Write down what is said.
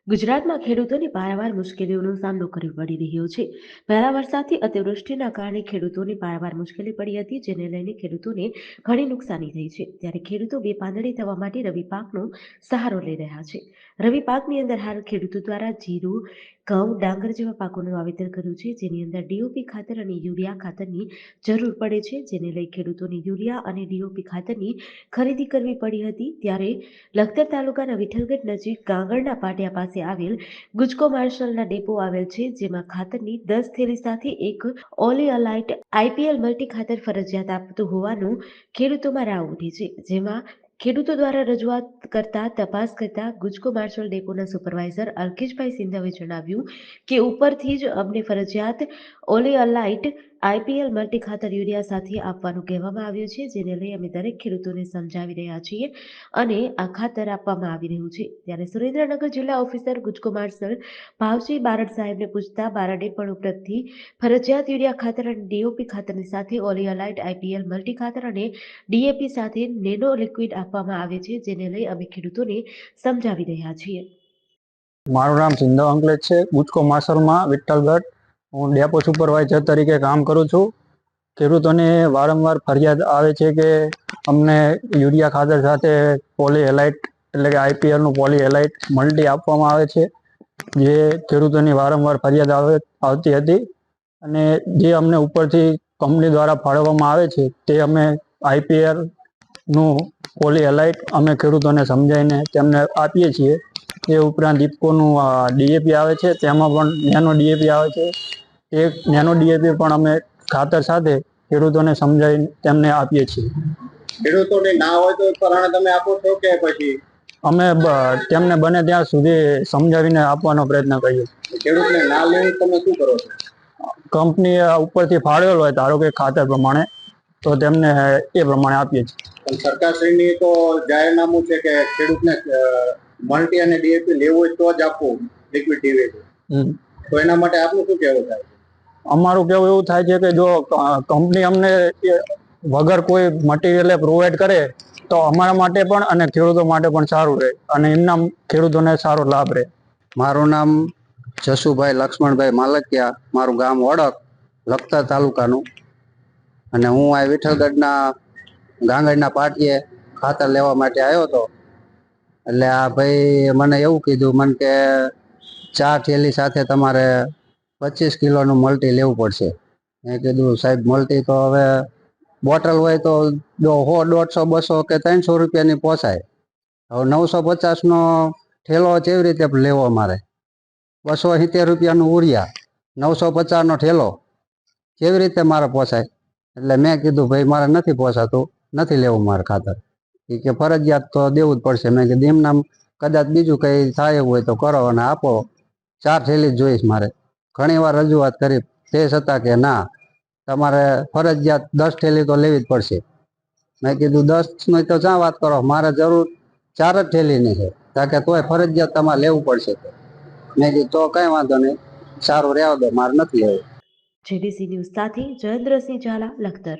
ગુજરાતમાં ખેડૂતોને પારાવાર મુશ્કેલીઓનો સામનો કરવો પડી રહ્યો છે. પહેલા વરસાદથી અતિવૃષ્ટિના કારણે ખેડૂતોને પારાવાર મુશ્કેલી પડી હતી, જેને લઈને ખેડૂતોને ઘણી નુકસાની થઈ છે. ત્યારે ખેડૂતો બે પાંદડી થવા માટે રવિ પાકનો સહારો લઈ રહ્યા છે. રવિ પાકની અંદર હાલ ખેડૂતો દ્વારા જીરું, ઘઉં, ડાંગર જેવા પાકોનું વાવેતર કર્યું છે, જેની અંદર ડીઓપી ખાતર અને યુરિયા ખાતરની જરૂર પડે છે, જેને લઈ ખેડૂતોને યુરિયા અને ડીઓપી ખાતરની ખરીદી કરવી પડી હતી. ત્યારે લખતર તાલુકાના વિઠ્ઠલગઢ નજીક ગાંગરના પાટિયા પાસે આવેલ ગુજકો માર્શલના ડેપો આવેલ છે, જેમાં ખાતરની 10 થેલી સાથે એક ઓલિયલાઇટ આઈપીએલ મલ્ટી ખાતર ફરજિયાત આપતું હોવાનું ખેડૂતોમાં રાવ ઉઠી છે. જેમાં ખેડૂતો દ્વારા રજૂઆત કરતા તપાસ કરતા ગુજકો માર્શલ ડેપોના સુપરવાઇઝર અલ્કેશભાઈ સિંધાવે જણાવ્યું કે ઉપરથી જ અમને ફરજિયાત ઓલિયલાઇટ આઈપીએલ મલ્ટી ખાતર યુરિયા સાથે આપવાનું કહેવામાં આવ્યું છે, જેને લઈ અમે દરેક ખેડૂતોને સમજાવી રહ્યા છીએ અને આ ખાતર આપવામાં આવી રહ્યું છે. ત્યારે સુરેન્દ્રનગર જિલ્લા ઓફિસર ગુજકો માર્શલ ભાવજી બારડ સાહેબને પૂછતા બારડે પણ ઉપરથી ફરજિયાત યુરિયા ખાતર અને ડીઓપી ખાતરની સાથે ઓલિયલાઇટ આઈપીએલ મલ્ટી ખાતર અને ડીએપી સાથે નેનો લિક્વિડ આપવામાં આવે છે, જેને લઈ અમે ખેડૂતોને સમજાવી રહ્યા છીએ. મારું નામ સિંધવ અંકલેજ છે. ગુજકો માર્શલમાં વિઠ્ઠલગઢ હું ડેપો સુપરવાઇઝર તરીકે કામ કરું છું. ખેડૂતોને વારંવાર ફરિયાદ આવે છે કે અમને યુરિયા ખાતર સાથે પોલીહેલાઇટ એટલે કે આઈપીએલનું પોલીહેલાઇટ મલ્ટી આપવામાં આવે છે, જે ખેડૂતોની વારંવાર ફરિયાદ આવતી હતી અને જે અમને ઉપરથી કંપની દ્વારા ફાળવવામાં આવે છે તે અમે આઈપીએલનું પોલીહેલાઇટ અમે ખેડૂતોને સમજાવીને તેમને આપીએ છીએ. એ ઉપરાંત ઇફકોનું ડીએપી આવે છે, તેમાં પણ નેનો ડીએપી આવે છે. એ નેનો ડીએપી પણ અમે ખાતર સાથે ખેડૂતોને સમજાવીને તેમને આપીએ છીએ. ખેડૂતોને ના હોય તો પરાણે તમે આપો છો કે પછી અમે તેમને બને ત્યાં સુધી સમજાવીને આપવાનો પ્રયત્ન કરીએ. ખેડૂતને ના લેવું તમે શું કરો છો? કંપની ઉપરથી ફાળવેલ હોય ધારો કે ખાતર પ્રમાણે તો તેમને એ પ્રમાણે આપીએ છીએ. પણ સરકારશ્રીની તો જાહેરનામું છે કે ખેડૂતને મલ્ટી અને ડીએપી લેવું હોય તો જ આપવું લિક્વિડ ડીએપી. તો એના માટે આપનું શું કહેવું થાય? અમારું કહેવું એવું થાય છે કે જો કંપની અમને વગર કોઈ મટીરિયલ પ્રોવાઈડ કરે તો અમારા માટે પણ અને ખેડૂતો માટે પણ સારું રહે અને એમના ખેડૂતોને સારો લાભ રહે. મારું નામ જસુભાઈ લક્ષ્મણભાઈ માલકિયા, મારું ગામ વડક, લખતર તાલુકાનું, અને હું આ વિઠ્ઠલગઢના ગાંગડના પાટીએ ખાતર લેવા માટે આવ્યો હતો. એટલે આ ભાઈ મને એવું કીધું મને કે 4 થેલી સાથે તમારે 25 કિલોનું મલ્ટી લેવું પડશે. મેં કીધું સાહેબ મલ્ટી તો હવે બોટલ હોય તો 100, 150, 200 કે 300 રૂપિયાની પોસાય. હવે 950નો ઠેલો કેવી રીતે લેવો? મારે 270 રૂપિયાનું ઉરિયા, 950નો ઠેલો કેવી રીતે મારે પોસાય? એટલે મેં કીધું ભાઈ મારે નથી પોસાતું, નથી લેવું મારે ખાતર. એ કે ફરજિયાત તો દેવું જ પડશે. મેં કીધું એમ નામ કદાચ બીજું કંઈ થાય એવું હોય તો કરો અને આપો, 4 થેલી જ જોઈશ મારે. ઘણી વાર રજૂઆત કરી તે છતાં કે ના તમારે ફરજિયાત 10 થેલી તો લેવી જ પડશે. મેં કીધું 10ની તો ક્યાં વાત કરો, મારે જરૂર 4 જ થેલીની છે, કારણ કે તોય ફરજિયાત તમારે લેવું પડશે. મેં કીધું તો કંઈ વાંધો નહીં, સારું રહેવા દો, મારે નથી લેવું. જેડીસી ન્યૂઝ સાથે જયેન્દ્રસિંહ ઝાલા, લખતર.